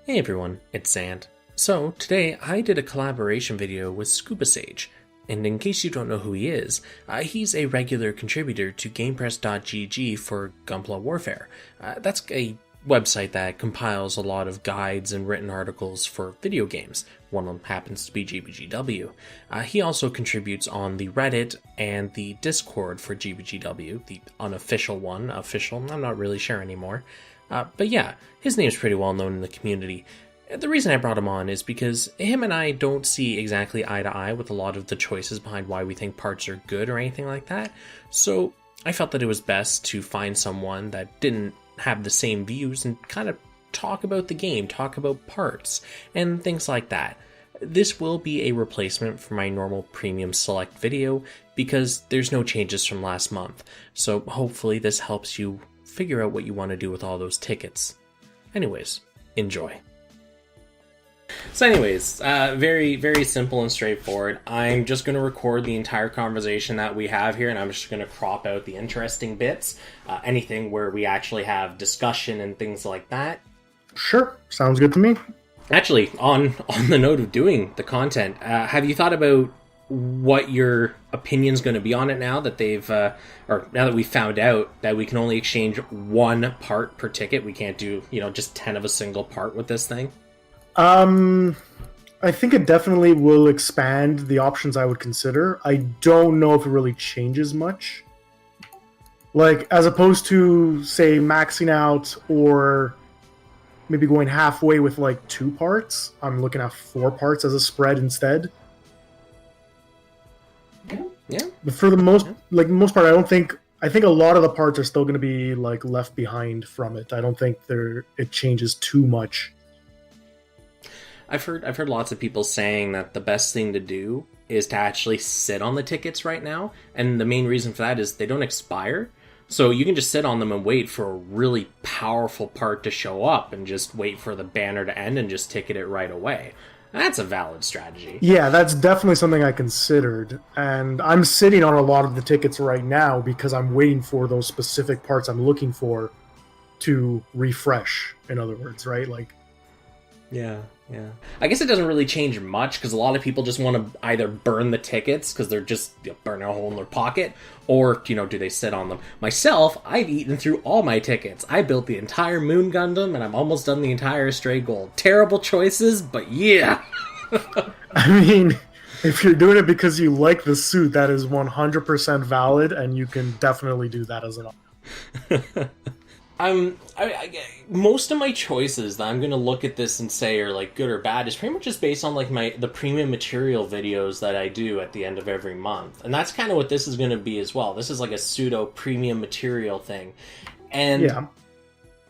Hey everyone, it's Xant. So, today I did a collaboration video with SCUBASAGE, and in case you don't know who he is, he's a regular contributor to GamePress.gg for Gunpla Warfare. That's a website that compiles a lot of guides and written articles for video games. One of them happens to be GBGW. He also contributes on the Reddit and the Discord for GBGW, the unofficial one. Official, I'm not really sure anymore. But yeah, his name's pretty well known in the community. The reason I brought him on is because him and I don't see exactly eye to eye with a lot of the choices behind why we think parts are good or anything like that. So I felt that it was best to find someone that didn't have the same views and kind of talk about the game, talk about parts, and things like that. This will be a replacement for my normal premium select video because there's no changes from last month. So hopefully this helps you figure out what you want to do with all those tickets. Anyways, enjoy. So anyways, very, very simple and straightforward. I'm just going to record the entire conversation that we have here, and I'm just going to crop out the interesting bits, anything where we actually have discussion and things like that. Sure, sounds good to me. Actually, on the note of doing the content, have you thought about what your opinion's going to be on it now that they've, or now that we found out that we can only exchange one part per ticket? We can't do, just 10 of a single part with this thing? I think it definitely will expand the options I would consider. I don't know if it really changes much. Like, as opposed to, say, maxing out or maybe going halfway with, like, 2 parts, I'm looking at 4 parts as a spread instead. Yeah. But for the most part, I think a lot of the parts are still going to be, like, left behind from it. I don't think it changes too much. I've heard lots of people saying that the best thing to do is to actually sit on the tickets right now, and the main reason for that is they don't expire. So you can just sit on them and wait for a really powerful part to show up and just wait for the banner to end and just ticket it right away. That's a valid strategy. Yeah, that's definitely something I considered. And I'm sitting on a lot of the tickets right now because I'm waiting for those specific parts I'm looking for to refresh, in other words, right? Like, Yeah. I guess it doesn't really change much because a lot of people just want to either burn the tickets because they're just burning a hole in their pocket, or do they sit on them? Myself, I've eaten through all my tickets. I built the entire Moon Gundam and I'm almost done the entire Stray Gold. Terrible choices, but yeah. I mean, if you're doing it because you like the suit, that is 100% valid, and you can definitely do that as an option. Most of my choices that I'm gonna look at this and say are like good or bad is pretty much just based on like the premium material videos that I do at the end of every month, and that's kind of what this is gonna be as well. This is like a pseudo premium material thing, and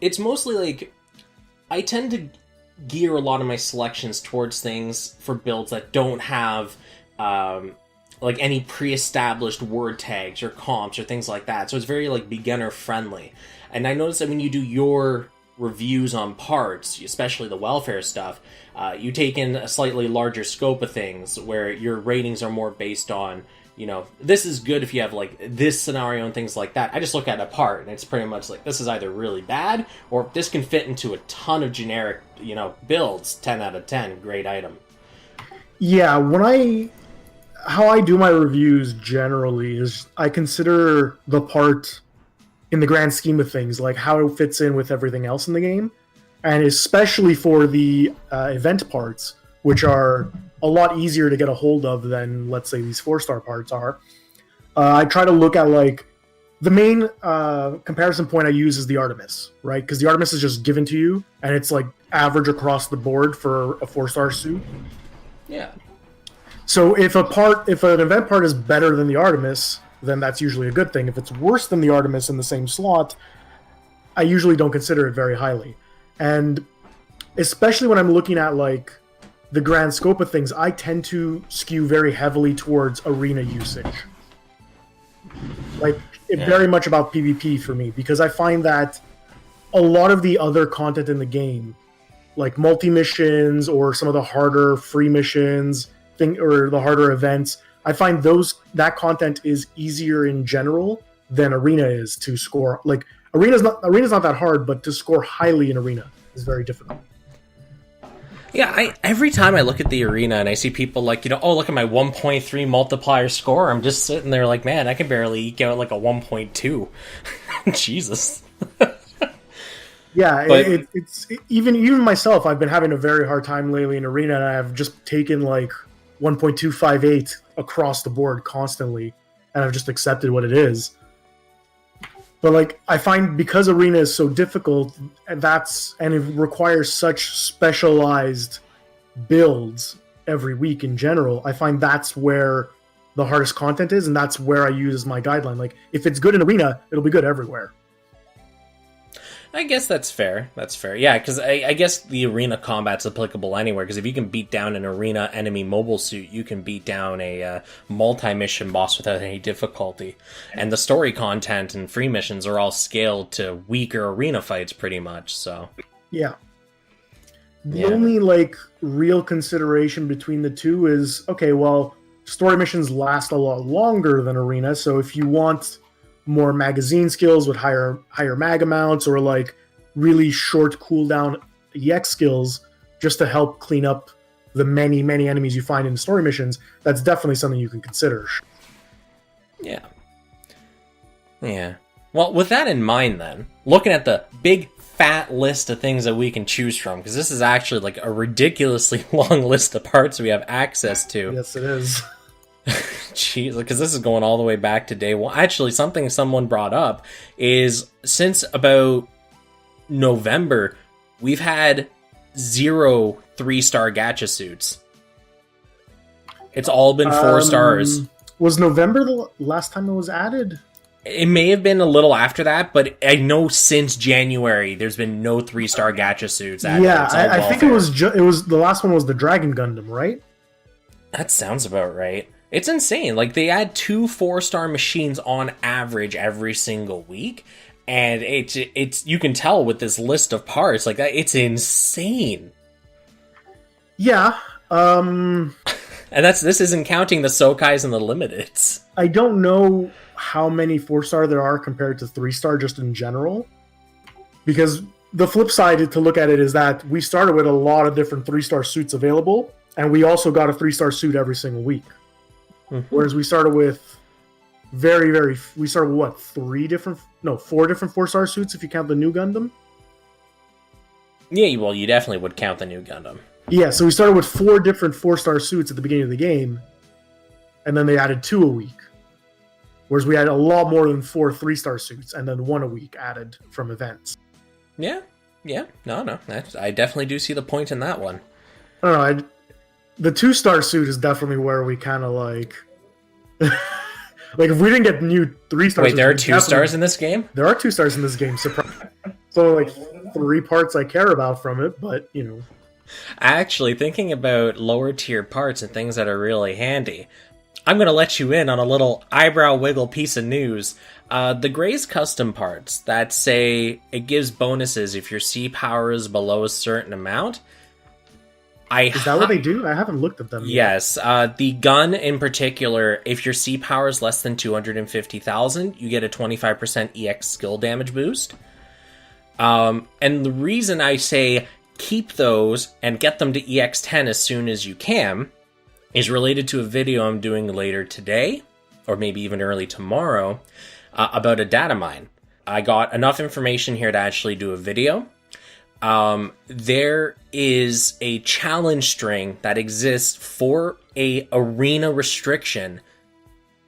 it's mostly like I tend to gear a lot of my selections towards things for builds that don't have like any pre-established word tags or comps or things like that. So it's very like beginner friendly. And I noticed that when you do your reviews on parts, especially the welfare stuff, you take in a slightly larger scope of things where your ratings are more based on, this is good if you have like this scenario and things like that. I just look at a part and it's pretty much like this is either really bad or this can fit into a ton of generic, builds, 10 out of 10, great item. Yeah, how I do my reviews generally is I consider the part in the grand scheme of things, like how it fits in with everything else in the game, and especially for the event parts, which are a lot easier to get a hold of than, let's say, these 4-star parts are. I try to look at, like, the main comparison point I use is the Artemis, right? Because the Artemis is just given to you, and it's, like, average across the board for a 4-star suit. Yeah. So if an event part is better than the Artemis, then that's usually a good thing. If it's worse than the Artemis in the same slot, I usually don't consider it very highly. And especially when I'm looking at, like, the grand scope of things, I tend to skew very heavily towards arena usage. Like, it's very much about PvP for me, because I find that a lot of the other content in the game, like multi-missions or some of the harder free missions, or the harder events, I find that content is easier in general than Arena is to score. Like, Arena's not that hard, but to score highly in Arena is very difficult. Yeah, every time I look at the arena and I see people like, oh, look at my 1.3 multiplier score, I'm just sitting there like, man, I can barely eke out like a 1.2. Jesus. Yeah, But it's even myself. I've been having a very hard time lately in arena, and I've just taken like 1.258 across the board constantly, and I've just accepted what it is. But like I find because arena is so difficult, and it requires such specialized builds every week in general, I find that's where the hardest content is, and that's where I use as my guideline. Like if it's good in arena, it'll be good everywhere. I guess that's fair. That's fair. Yeah, because I guess the arena combat's applicable anywhere, because if you can beat down an arena enemy mobile suit, you can beat down a multi-mission boss without any difficulty. And the story content and free missions are all scaled to weaker arena fights pretty much, so... Yeah. The only, like, real consideration between the two is, okay, well, story missions last a lot longer than arena, so if you want more magazine skills with higher mag amounts, or like really short cooldown EX skills just to help clean up the many enemies you find in the story missions, that's definitely something you can consider. Yeah. Well, with that in mind then, looking at the big fat list of things that we can choose from, because this is actually like a ridiculously long list of parts we have access to. Yes, it is. Jeez, because this is going all the way back to day one. Actually, something someone brought up is since about November, we've had 0 3-star gacha suits. It's all been 4 stars. Was November the last time it was added? It may have been a little after that, but I know since January there's been no 3-star gacha suits added. Yeah, I think it was the last one was the Dragon Gundam, right? That sounds about right. It's insane. Like, they add 2 4-star machines on average every single week, and it's you can tell with this list of parts, like, it's insane. Yeah. And this isn't counting the Sokais and the Limiteds. I don't know how many 4-star there are compared to 3-star just in general, because the flip side to look at it is that we started with a lot of different 3-star suits available, and we also got a 3-star suit every single week. Mm-hmm. Whereas we started with we started with what, 4 different 4-star suits if you count the new Gundam? Yeah, well, you definitely would count the new Gundam. Yeah, so we started with 4 different 4-star suits at the beginning of the game, and then they added 2 a week. Whereas we had a lot more than 4 3-star suits, and then 1 a week added from events. Yeah. No. I definitely do see the point in that one. I don't know, the 2-star suit is definitely where we kind of like... like, if we didn't get new 3-star Wait, there are 2 stars in this game? There are 2 stars in this game, surprise. So, like, 3 parts I care about from it, but, you know... Actually, thinking about lower tier parts and things that are really handy, I'm going to let you in on a little eyebrow wiggle piece of news. The Gray's custom parts that say it gives bonuses if your C power is below a certain amount... Is that what they do? I haven't looked at them yet. Yes. The gun in particular, if your C power is less than 250,000, you get a 25% EX skill damage boost. And the reason I say keep those and get them to EX10 as soon as you can is related to a video I'm doing later today, or maybe even early tomorrow, about a data mine. I got enough information here to actually do a video. There is a challenge string that exists for a arena restriction.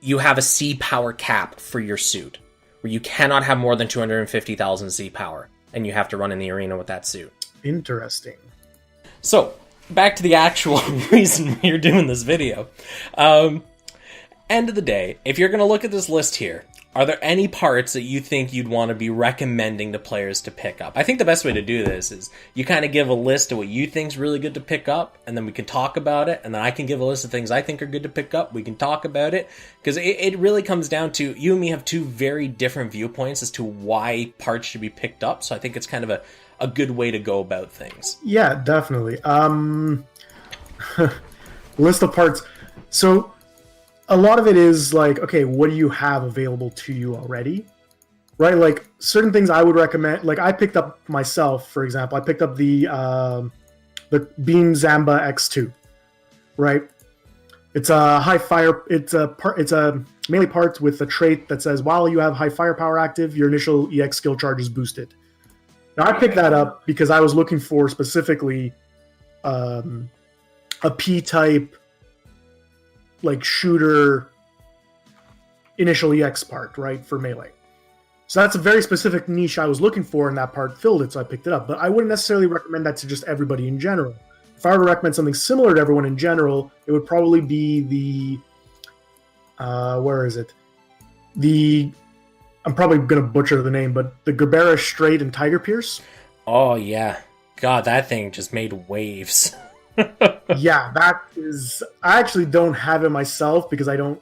You have a C power cap for your suit, where you cannot have more than 250,000 C power, and you have to run in the arena with that suit. Interesting. So, back to the actual reason we're doing this video. End of the day, if you're going to look at this list here, are there any parts that you think you'd want to be recommending to players to pick up? I think the best way to do this is you kind of give a list of what you think's really good to pick up, and then we can talk about it, and then I can give a list of things I think are good to pick up. We can talk about it, because it really comes down to you and me have 2 very different viewpoints as to why parts should be picked up, so I think it's kind of a good way to go about things. Yeah, definitely. List of parts. So... a lot of it is like, okay, what do you have available to you already? Right? Like, certain things I would recommend, like I picked up myself, for example, I picked up the the Beam Zamba X2, right? It's a high fire. It's a melee part with a trait that says while you have high firepower active, your initial EX skill charge is boosted. Now I picked that up because I was looking for specifically a P-type like shooter initial EX part, right, for melee. So that's a very specific niche I was looking for, and that part filled it, so I picked it up. But I wouldn't necessarily recommend that to just everybody in general. If I were to recommend something similar to everyone in general, it would probably be the... where is it? I'm probably going to butcher the name, but the Gerbera Straight and Tiger Pierce. Oh, yeah. God, that thing just made waves. Yeah, that is... I actually don't have it myself because I don't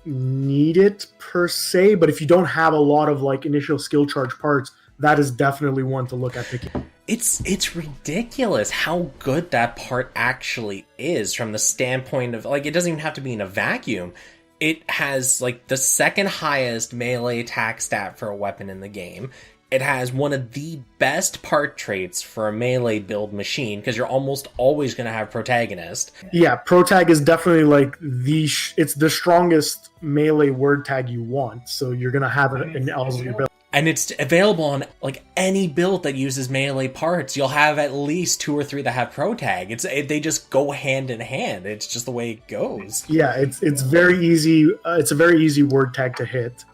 need it per se, but if you don't have a lot of like initial skill charge parts, that is definitely one to look at picking. It's ridiculous how good that part actually is from the standpoint of, like, it doesn't even have to be in a vacuum. It has, like, the second highest melee attack stat for a weapon in the game. It has one of the best part traits for a melee build machine, because you're almost always going to have protagonist. Yeah, protag is definitely, like, it's the strongest melee word tag you want, so you're going to have it in all of your builds. And it's available on, like, any build that uses melee parts. You'll have at least 2 or 3 that have protag. They just go hand in hand. It's just the way it goes. Yeah, it's very easy. It's a very easy word tag to hit.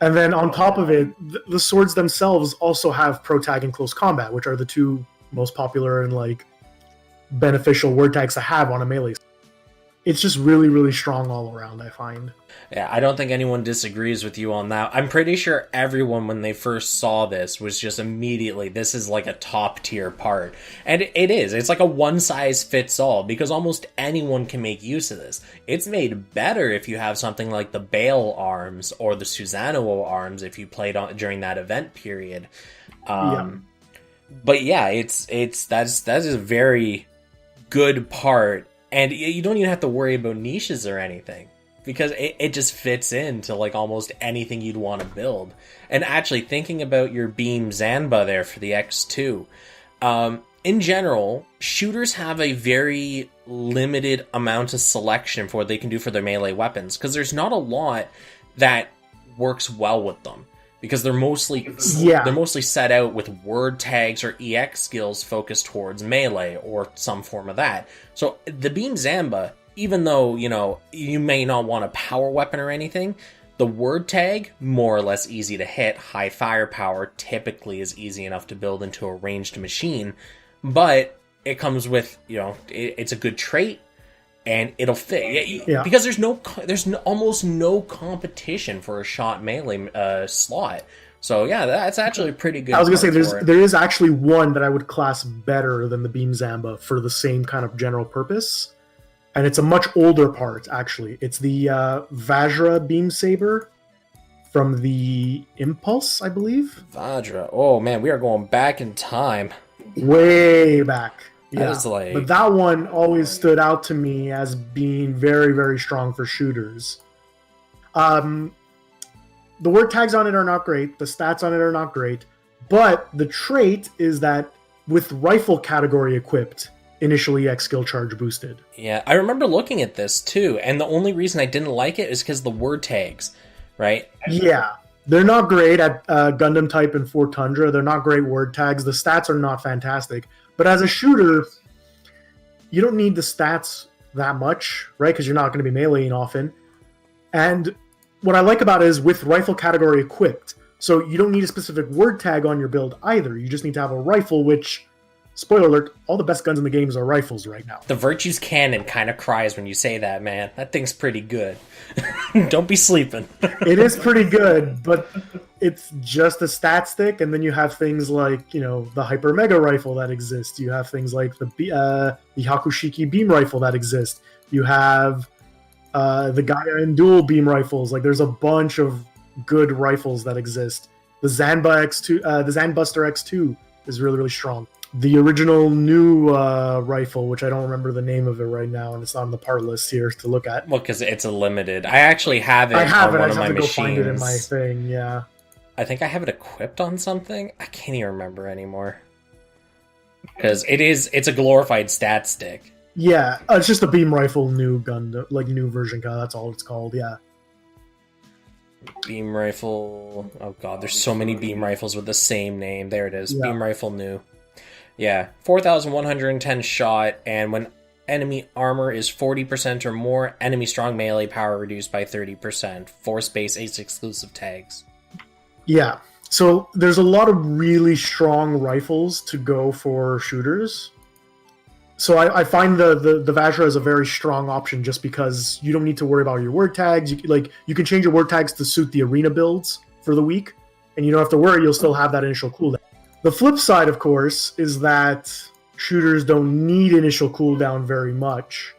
And then on top of it, the swords themselves also have protag and close combat, which are the 2 most popular and like beneficial word tags to have on a melee. It's just really, really strong all around, I find. Yeah, I don't think anyone disagrees with you on that. I'm pretty sure everyone, when they first saw this, was just immediately, this is like a top tier part. And it is. It's like a one-size-fits-all, because almost anyone can make use of this. It's made better if you have something like the Bale arms or the Susanoo arms if you played during that event period. But yeah, that's a very good part. And you don't even have to worry about niches or anything, because it just fits into like almost anything you'd want to build. And actually, thinking about your Beam Zanba there for the X2, in general, shooters have a very limited amount of selection for what they can do for their melee weapons, because there's not a lot that works well with them. Because they're mostly set out with word tags or EX skills focused towards melee or some form of that. So the Beam Zamba, even though, you know, you may not want a power weapon or anything, the word tag, more or less easy to hit. High firepower typically is easy enough to build into a ranged machine. But it comes with, you know, it's a good trait. And it'll fit, because there's almost no competition for a shot melee slot. So yeah, that's actually pretty good. I was gonna say there is actually one that I would class better than the Beam Zamba for the same kind of general purpose, and it's a much older part actually. It's the Vajra Beam Saber from the Impulse, I believe. Vajra. Oh man, we are going back in time. Way back. Yeah, like... but that one always stood out to me as being very, very strong for shooters. The word tags on it are not great. The stats on it are not great. But the trait is that with rifle category equipped, initially EX skill charge boosted. Yeah, I remember looking at this too, and the only reason I didn't like it is because the word tags, right? Yeah, they're not great at Gundam Type and Fort Tundra. They're not great word tags. The stats are not fantastic. But as a shooter, you don't need the stats that much, right? Because you're not going to be meleeing often. And what I like about it is with rifle category equipped. So you don't need a specific word tag on your build either. You just need to have a rifle, which, spoiler alert, all the best guns in the games are rifles right now. The Virtues Cannon kind of cries when you say that, man. That thing's pretty good. Don't be sleeping. It is pretty good, but it's just a stat stick, and then you have things like, you know, the Hyper Mega Rifle that exists. You have things like the Hakushiki Beam Rifle that exists. You have the Gaia and Dual Beam Rifles. Like, there's a bunch of good rifles that exist. The Zen Buster X2 is really, really strong. The original new rifle, which I don't remember the name of it right now, and it's on the part list here to look at. Well, because it's a limited. I actually have it on one of my machines. I have to go find it in my thing, yeah. I think I have it equipped on something. I can't even remember anymore. Because it's a glorified stat stick. Yeah, it's just a beam rifle new gun, like new version gun. That's all it's called. Yeah. Beam rifle. Oh god, there's so many beam rifles with the same name. There it is. Yeah. Beam rifle new. Yeah, 4,110 shot, and when enemy armor is 40% or more, enemy strong melee power reduced by 30%. 4 space 8 exclusive tags. Yeah. So there's a lot of really strong rifles to go for shooters. So I find the Vajra is a very strong option just because you don't need to worry about your word tags. You can change your word tags to suit the arena builds for the week, and you don't have to worry. You'll still have that initial cooldown. The flip side, of course, is that shooters don't need initial cooldown very much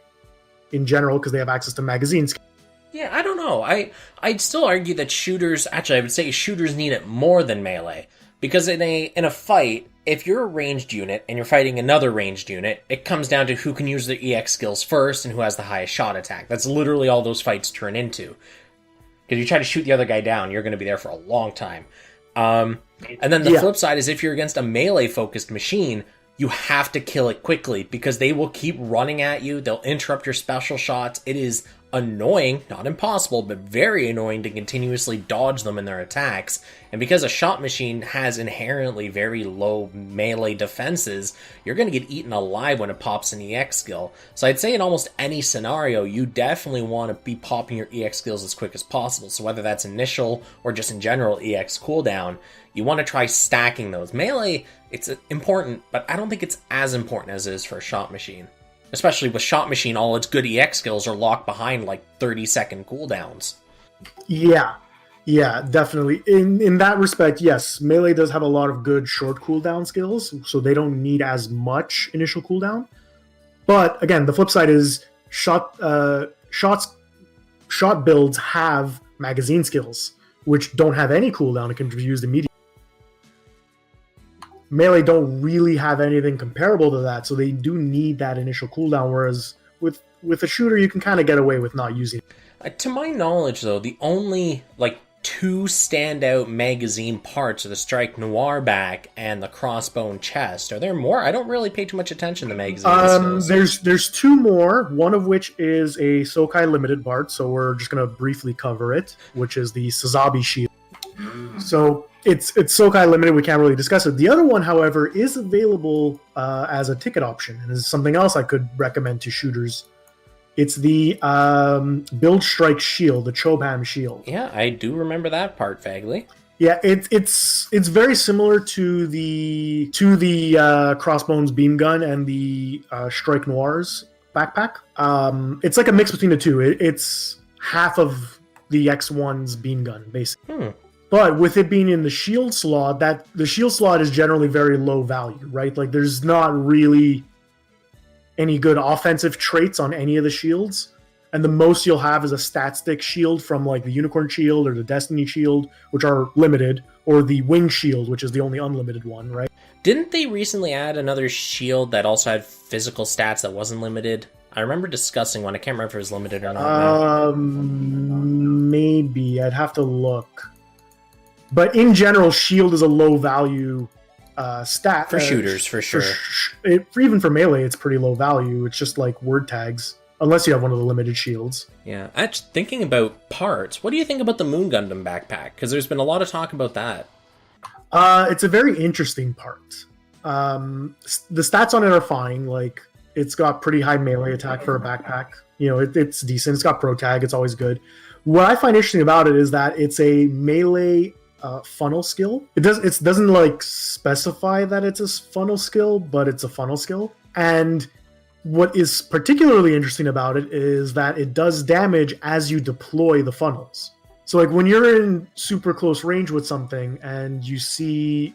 in general because they have access to magazines. Yeah, I don't know. I'd still argue that shooters, actually I would say shooters need it more than melee. Because in a fight, if you're a ranged unit and you're fighting another ranged unit, it comes down to who can use their EX skills first and who has the highest shot attack. That's literally all those fights turn into. Because you try to shoot the other guy down, you're going to be there for a long time. And then the flip side is if you're against a melee-focused machine, you have to kill it quickly because they will keep running at you. They'll interrupt your special shots. It is annoying, not impossible, but very annoying to continuously dodge them in their attacks. And because a shot machine has inherently very low melee defenses, you're going to get eaten alive when it pops an EX skill. So I'd say in almost any scenario, you definitely want to be popping your EX skills as quick as possible. So whether that's initial or just in general EX cooldown, you want to try stacking those. Melee, it's important, but I don't think it's as important as it is for a shot machine. Especially with Shot Machine, all its good EX skills are locked behind like 30-second cooldowns. Yeah, definitely. In that respect, yes, Melee does have a lot of good short cooldown skills, so they don't need as much initial cooldown. But again, the flip side is shot builds have magazine skills, which don't have any cooldown and can be used immediately. Melee don't really have anything comparable to that, so they do need that initial cooldown, whereas with a shooter, you can kind of get away with not using it. To my knowledge, though, the only, two standout magazine parts are the Strike Noir back and the Crossbone chest. Are there more? I don't really pay too much attention to magazine skills. There's 2 more, one of which is a Sokai limited part, so we're just going to briefly cover it, which is the Sazabi shield. So it's Sokai limited, we can't really discuss it. The other one, however, is available as a ticket option, and is something else I could recommend to shooters. It's the Build Strike shield, the Chobham shield. Yeah, I do remember that part vaguely. Yeah, it's very similar to the Crossbones beam gun and the Strike Noirs backpack. It's like a mix between the two. It's half of the X1's beam gun, basically. But with it being in the shield slot, the shield slot is generally very low value, right? Like there's not really any good offensive traits on any of the shields. And the most you'll have is a stat stick shield from like the Unicorn Shield or the Destiny Shield, which are limited, or the Wing Shield, which is the only unlimited one, right? Didn't they recently add another shield that also had physical stats that wasn't limited? I remember discussing one. I can't remember if it was limited or not. Maybe. I'd have to look. But in general, shield is a low value stat. For shooters, for sure. Even for melee, it's pretty low value. It's just like word tags, unless you have one of the limited shields. Yeah. Actually, thinking about parts, what do you think about the Moon Gundam backpack? Because there's been a lot of talk about that. It's a very interesting part. The stats on it are fine. Like, it's got pretty high melee attack for a backpack. You know, it's decent. It's got pro tag. It's always good. What I find interesting about it is that it's a melee funnel skill. It doesn't like specify that it's a funnel skill, but it's a funnel skill. And what is particularly interesting about it is that it does damage as you deploy the funnels. So like when you're in super close range with something and you see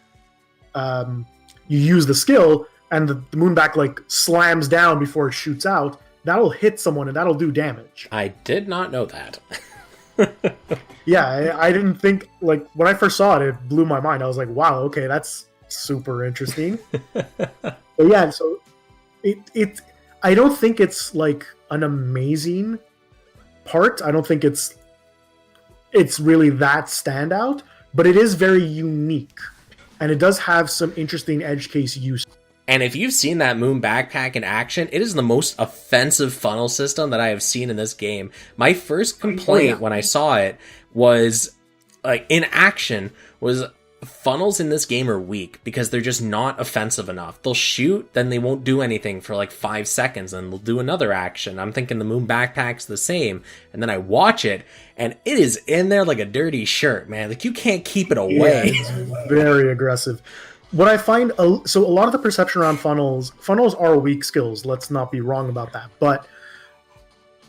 you use the skill and the moonback like slams down before it shoots out, that'll hit someone and that'll do damage. I did not know that. Yeah, I didn't think, like, when I first saw it, it blew my mind. I was like, wow, okay, that's super interesting. But yeah, so I don't think it's like an amazing part. I don't think it's really that standout, but it is very unique. And it does have some interesting edge case use. And if you've seen that Moon backpack in action, it is the most offensive funnel system that I have seen in this game. My first complaint when I saw it was, like, in action, was funnels in this game are weak because they're just not offensive enough. They'll shoot, then they won't do anything for like 5 seconds, and they'll do another action. I'm thinking the Moon backpack's the same, and then I watch it, and it is in there like a dirty shirt, man. Like, you can't keep it away. Yeah, it's very aggressive. What I find, so a lot of the perception around funnels are weak skills, let's not be wrong about that, but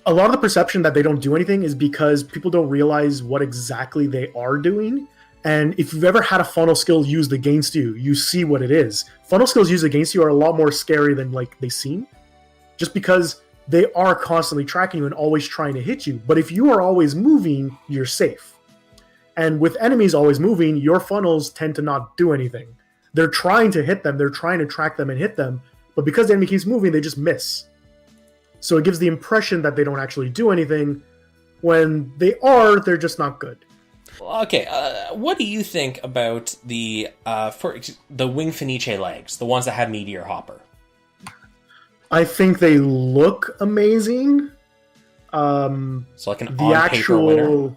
a lot of the perception that they don't do anything is because people don't realize what exactly they are doing. And if you've ever had a funnel skill used against you, you see what it is. Funnel skills used against you are a lot more scary than like they seem, just because they are constantly tracking you and always trying to hit you. But if you are always moving, you're safe. And with enemies always moving, your funnels tend to not do anything. They're trying to hit them, they're trying to track them and hit them, but because the enemy keeps moving, they just miss. So it gives the impression that they don't actually do anything. When they are, they're just not good. Okay, what do you think about the Wing Fenice legs, the ones that have Meteor Hopper? I think they look amazing. So like an on-paper winner?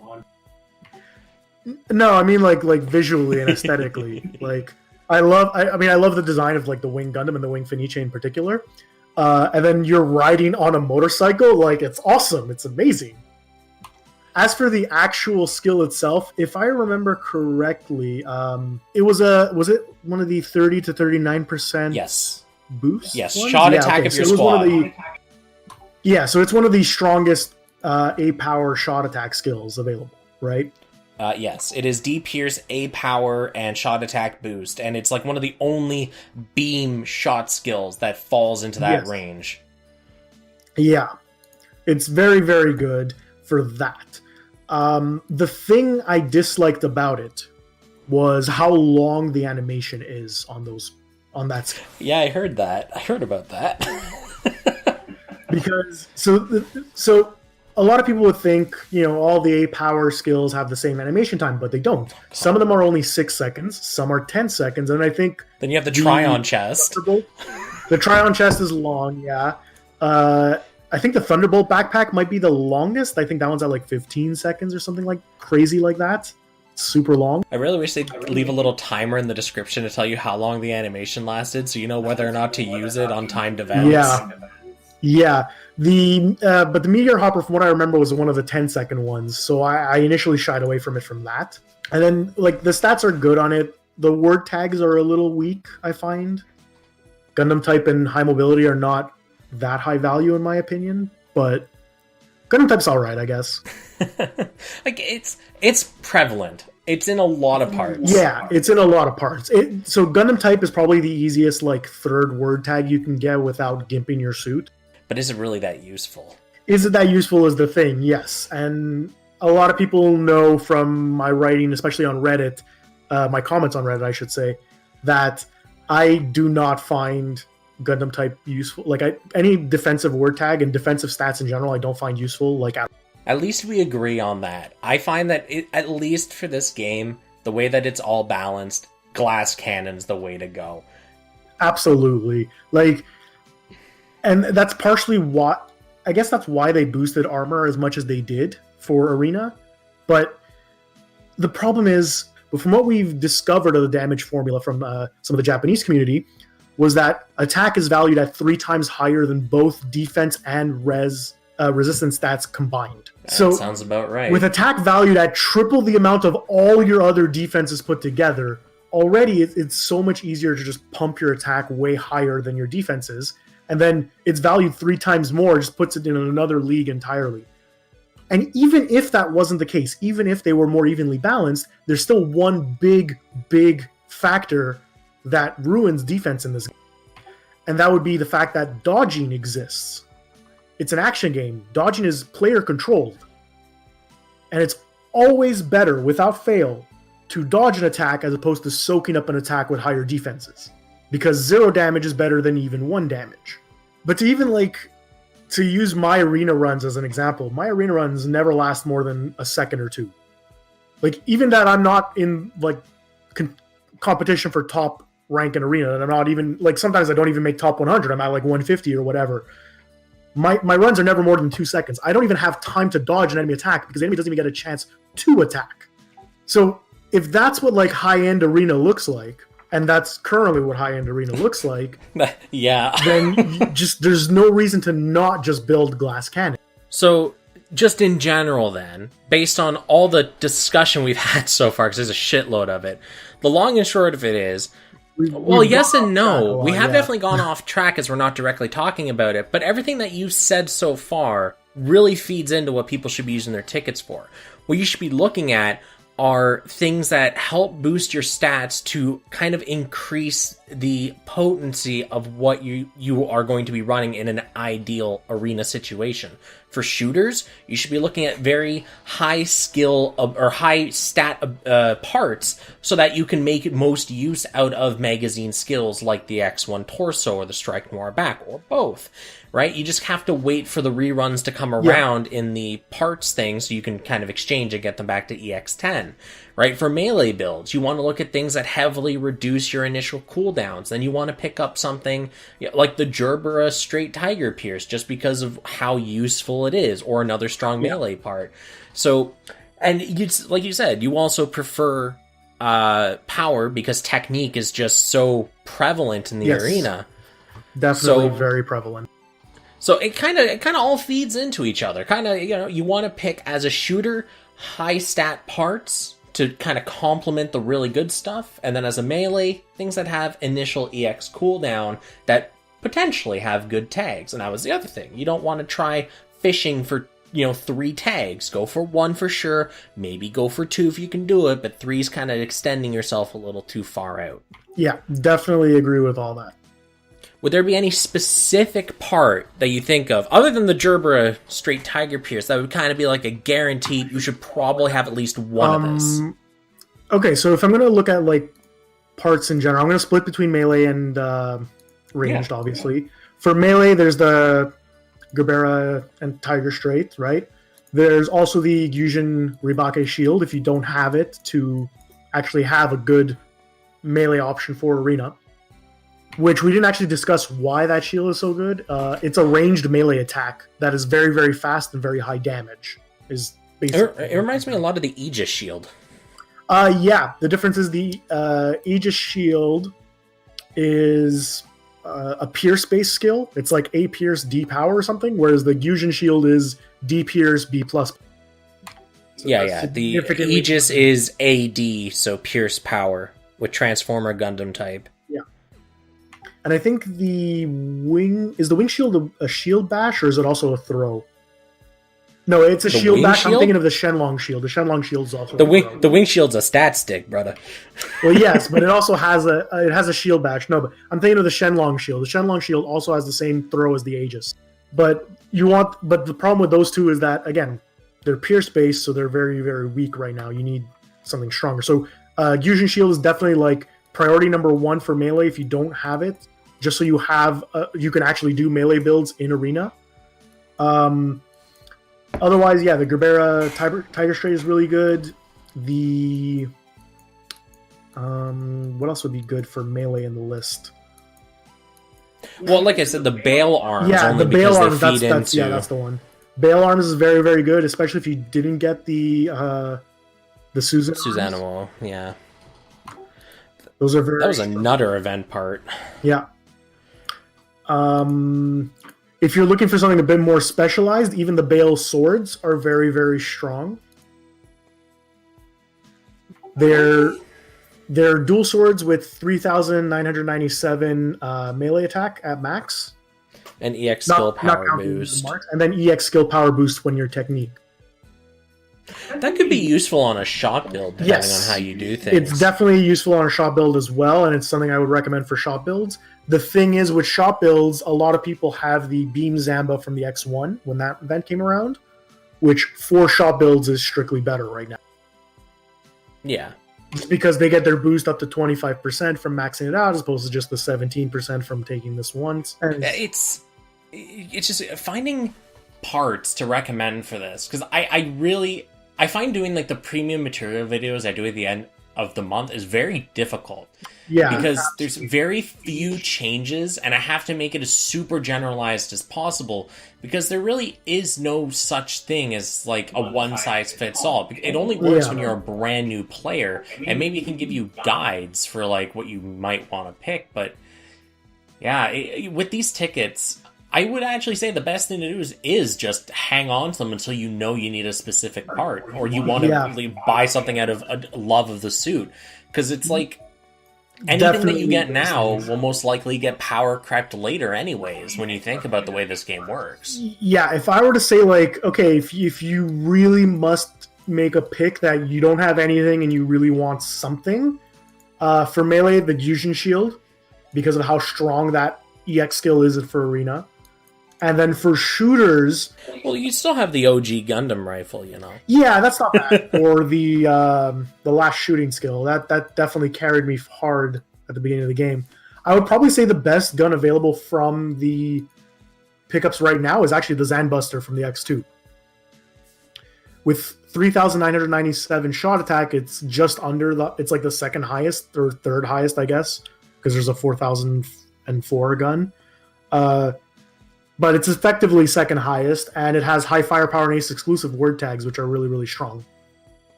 No, I mean like visually and aesthetically. Like I love the design of like the Wing Gundam and the Wing Fenice in particular. And then you're riding on a motorcycle, like it's awesome, it's amazing. As for the actual skill itself, if I remember correctly, was it one of the 30 to 39% yes boost? Yes, ones? shot attack of your squad. So it's one of the strongest A-power shot attack skills available, right? Yes, it is D Pierce, A power, and shot attack boost, and it's like one of the only beam shot skills that falls into that range. Yeah, it's very, very good for that. The thing I disliked about it was how long the animation is on that skill. Yeah, I heard that. I heard about that. Because so a lot of people would think, all the A-power skills have the same animation time, but they don't. Some of them are only 6 seconds, some are 10 seconds, and I think... Then you have the try-on chest. The try-on chest is long, yeah. I think the Thunderbolt backpack might be the longest. I think that one's at like 15 seconds or something like crazy like that. It's super long. I really wish they'd leave a little timer in the description to tell you how long the animation lasted, so you know whether or not to use it on timed events. Yeah. But the Meteor Hopper, from what I remember, was one of the 10-second ones, so I initially shied away from that. And then, like, the stats are good on it. The word tags are a little weak, I find. Gundam type and high mobility are not that high value, in my opinion, but Gundam type's alright, I guess. Like, it's prevalent. It's in a lot of parts. Yeah, it's in a lot of parts. So Gundam type is probably the easiest, like, third word tag you can get without gimping your suit. But is it really that useful? Is it that useful is the thing, yes. And a lot of people know from my writing, especially on Reddit, my comments on Reddit, I should say, that I do not find Gundam type useful. Like, any defensive word tag and defensive stats in general, I don't find useful. Like, at least we agree on that. I find that, at least for this game, the way that it's all balanced, glass cannon's the way to go. Absolutely. Like... And that's partially I guess that's why they boosted armor as much as they did for Arena. But the problem is, from what we've discovered of the damage formula from some of the Japanese community, was that attack is valued at 3 times higher than both defense and resistance stats combined. That sounds about right. With attack valued at triple the amount of all your other defenses put together, already it's so much easier to just pump your attack way higher than your defenses. And then it's valued 3 times more, just puts it in another league entirely. And even if that wasn't the case, even if they were more evenly balanced, there's still one big, big factor that ruins defense in this game. And that would be the fact that dodging exists. It's an action game. Dodging is player controlled. And it's always better, without fail, to dodge an attack as opposed to soaking up an attack with higher defenses. Because 0 damage is better than even 1 damage. But to use my arena runs as an example, my arena runs never last more than a second or 2. Like, even that I'm not in, like, competition for top rank in Arena, and I'm not even, like, sometimes I don't even make top 100. I'm at like 150 or whatever. My runs are never more than 2 seconds. I don't even have time to dodge an enemy attack because the enemy doesn't even get a chance to attack. So if that's what like high-end Arena looks like, and that's currently what high-end Arena looks like, yeah, then there's no reason to not just build glass cannon. So, just in general then, based on all the discussion we've had so far, because there's a shitload of it, the long and short of it is, well, yes and no. We have definitely gone off track as we're not directly talking about it, but everything that you've said so far really feeds into what people should be using their tickets for. What you should be looking at are things that help boost your stats to kind of increase the potency of what you are going to be running in an ideal Arena situation. For shooters, you should be looking at very high skill or high stat parts so that you can make most use out of magazine skills like the X1 torso or the Strike Noir back, or both. Right? You just have to wait for the reruns to come around in the parts thing so you can kind of exchange and get them back to EX10. Right? For melee builds, you want to look at things that heavily reduce your initial cooldowns. Then you want to pick up something like the Gerbera Straight Tiger Pierce just because of how useful it is, or another strong melee part. So, and like you said, you also prefer power because technique is just so prevalent in the arena. Definitely very prevalent. So it kind of all feeds into each other. Kind of, you want to pick as a shooter high stat parts to kind of complement the really good stuff, and then as a melee, things that have initial EX cooldown that potentially have good tags. And that was the other thing. You don't want to try fishing for 3 tags. Go for 1 for sure. Maybe go for 2 if you can do it, but 3's kind of extending yourself a little too far out. Yeah, definitely agree with all that. Would there be any specific part that you think of, other than the Gerbera Straight Tiger Pierce, that would kind of be like a guaranteed, you should probably have at least one of this? Okay, so if I'm going to look at like parts in general, I'm going to split between melee and ranged, obviously. For melee, there's the Gerbera and Tiger Straight, right? There's also the Gyujin Ribake Shield, if you don't have it, to actually have a good melee option for Arena. Which we didn't actually discuss why that shield is so good. It's a ranged melee attack that is very, very fast and very high damage. Is basically it reminds me a lot of the Aegis shield. Yeah, the difference is the Aegis shield is a Pierce-based skill. It's like A Pierce, D Power or something, whereas the Gyujin shield is D Pierce, B+. So yeah. The Aegis is AD, so Pierce Power, with Transformer Gundam type. And I think the wing shield a shield bash, or is it also a throw? No, it's a shield bash. I'm thinking of the Shenlong shield. The Shenlong shield is also the wing shield's a stat stick, brother. Well, yes, but it also has a shield bash. No, but I'm thinking of the Shenlong shield. The Shenlong shield also has the same throw as the Aegis. But the problem with those two is that, again, they're pierce based, so they're very, very weak right now. You need something stronger. So Gyujin shield is definitely like priority number 1 for melee if you don't have it, just so you have you can actually do melee builds in Arena. Otherwise, yeah, the Gerbera Tiger Straight is really good. The what else would be good for melee in the list? Well, like I said, the Bale Arms. Yeah, only the Bale because Arms. they feed That's into... that's the one. Bale Arms is very, very good, especially if you didn't get the Susanoo, yeah. Those are very. That was a nutter event part. Yeah. If you're looking for something a bit more specialized, even the Bale swords are very, very strong. They're dual swords with 3,997 melee attack at max. And EX skill power boost. And then EX skill power boost when your technique. That could be useful on a shot build, depending on how you do things. It's definitely useful on a shot build as well, and it's something I would recommend for shot builds. The thing is, with shot builds, a lot of people have the Beam Zamba from the X1 when that event came around, which for shot builds is strictly better right now. Yeah. Just because they get their boost up to 25% from maxing it out, as opposed to just the 17% from taking this once. And it's just finding parts to recommend for this, because I find doing like the premium material videos I do at the end of the month is very difficult. Yeah, because there's very few changes, and I have to make it as super generalized as possible, because there really is no such thing as like a one-size-fits-all. It only works when you're a brand new player, and maybe it can give you guides for like what you might want to pick. But yeah, with these tickets, I would actually say the best thing to do is just hang on to them until you know you need a specific part, or you want to really buy something out of a love of the suit, because it's like, anything that you get now will most likely get power crept later anyways, when you think about the way this game works. Yeah, if I were to say, like, okay, if you really must make a pick that you don't have anything and you really want something, for Melee, the Fusion Shield, because of how strong that EX skill is for Arena. And then for shooters... Well, you still have the OG Gundam rifle, you know. Yeah, that's not bad. Or the last shooting skill. That definitely carried me hard at the beginning of the game. I would probably say the best gun available from the pickups right now is actually the Zen Buster from the X2. With 3,997 shot attack, it's just under it's like the second highest, or third highest, I guess, because there's a 4,004 gun. But it's effectively second highest, and it has high firepower and ace exclusive word tags, which are really, really strong.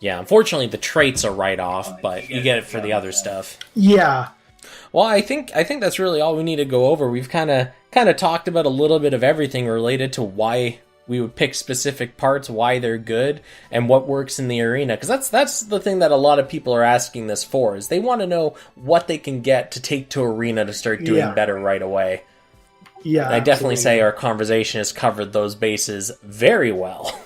Yeah, unfortunately the traits are right off, but you get it for the other stuff. Yeah. Well, I think that's really all we need to go over. We've kind of talked about a little bit of everything related to why we would pick specific parts, why they're good, and what works in the arena. Because that's the thing that a lot of people are asking this for, is they want to know what they can get to take to arena to start doing better right away. Yeah, and I definitely say our conversation has covered those bases very well.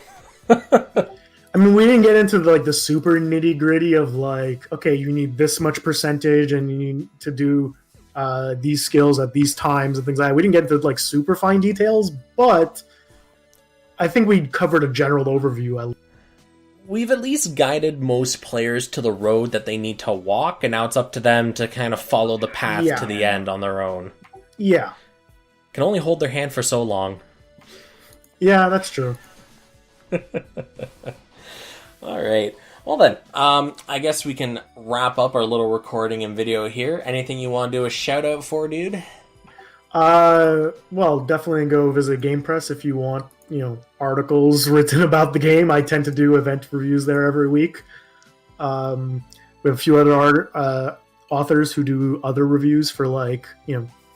I mean, we didn't get into the super nitty gritty of like, okay, you need this much percentage and you need to do these skills at these times and things like that. We didn't get into like super fine details, but I think we covered a general overview. We've at least guided most players to the road that they need to walk, and now it's up to them to kind of follow the path to the end on their own. Yeah. Can only hold their hand for so long. Yeah, that's true. All right. Well then, I guess we can wrap up our little recording and video here. Anything you want to do a shout out for, dude? Well, definitely go visit Game Press if you want, articles written about the game. I tend to do event reviews there every week. We have a few other authors who do other reviews for the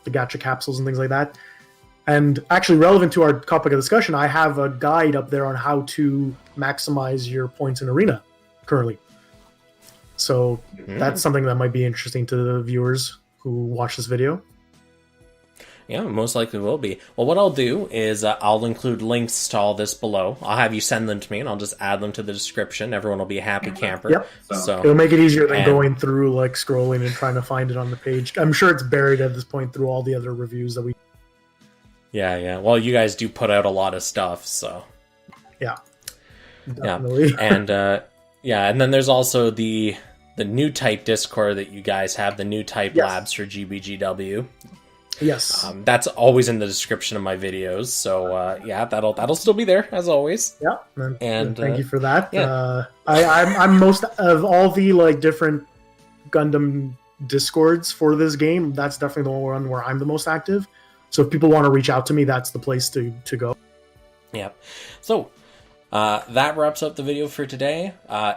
gacha capsules and things like that. And actually relevant to our topic of discussion, I have a guide up there on how to maximize your points in Arena currently. So that's something that might be interesting to the viewers who watch this video. Yeah, most likely will be. Well, what I'll do is I'll include links to all this below. I'll have you send them to me, and I'll just add them to the description. Everyone will be a happy camper. Yep. So it'll make it easier than going through, scrolling and trying to find it on the page. I'm sure it's buried at this point through all the other reviews that we... Yeah. Well, you guys do put out a lot of stuff, so... Yeah. Definitely. Yeah. And then there's also the new type Discord that you guys have, the new type labs for GBGW. Yes. That's always in the description of my videos, so that'll still be there as always. Yeah, and thank you for that. Yeah. I'm most of all the different Gundam Discords for this game. That's definitely the one where I'm the most active. So if people want to reach out to me, that's the place to go. Yeah. So that wraps up the video for today.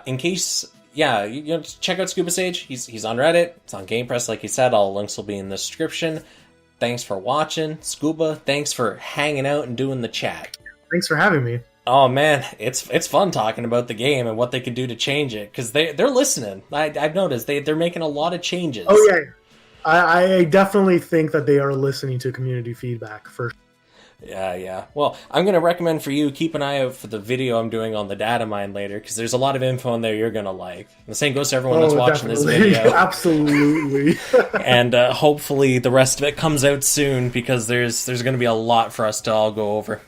In case. Yeah, you check out SCUBASAGE. He's on Reddit. It's on Game Press, like he said. All the links will be in the description. Thanks for watching. Scuba, thanks for hanging out and doing the chat. Thanks for having me. Oh man, it's fun talking about the game and what they could do to change it, because they're listening. I've noticed they're making a lot of changes. Oh yeah, I definitely think that they are listening to community feedback for sure. Yeah. Well, I'm going to recommend for you, keep an eye out for the video I'm doing on the data mine later, because there's a lot of info in there you're going to like. The same goes to everyone that's watching this video. Absolutely. And hopefully the rest of it comes out soon, because there's going to be a lot for us to all go over.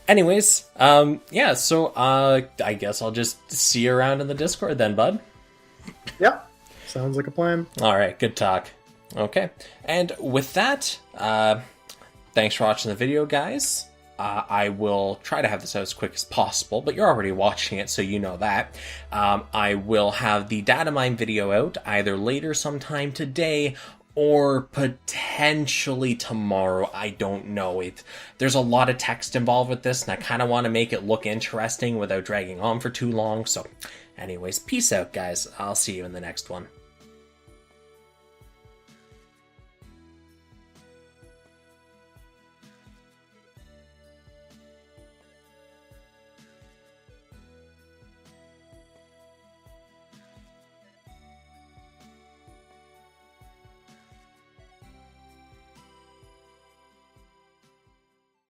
Anyways, so I guess I'll just see you around in the Discord then, bud. Yep. Sounds like a plan. All right, good talk. Okay. And with that, thanks for watching the video, guys. I will try to have this out as quick as possible, but you're already watching it, so you know that. I will have the data mine video out either later sometime today or potentially tomorrow. I don't know. There's a lot of text involved with this, and I kind of want to make it look interesting without dragging on for too long. So anyways, peace out, guys. I'll see you in the next one.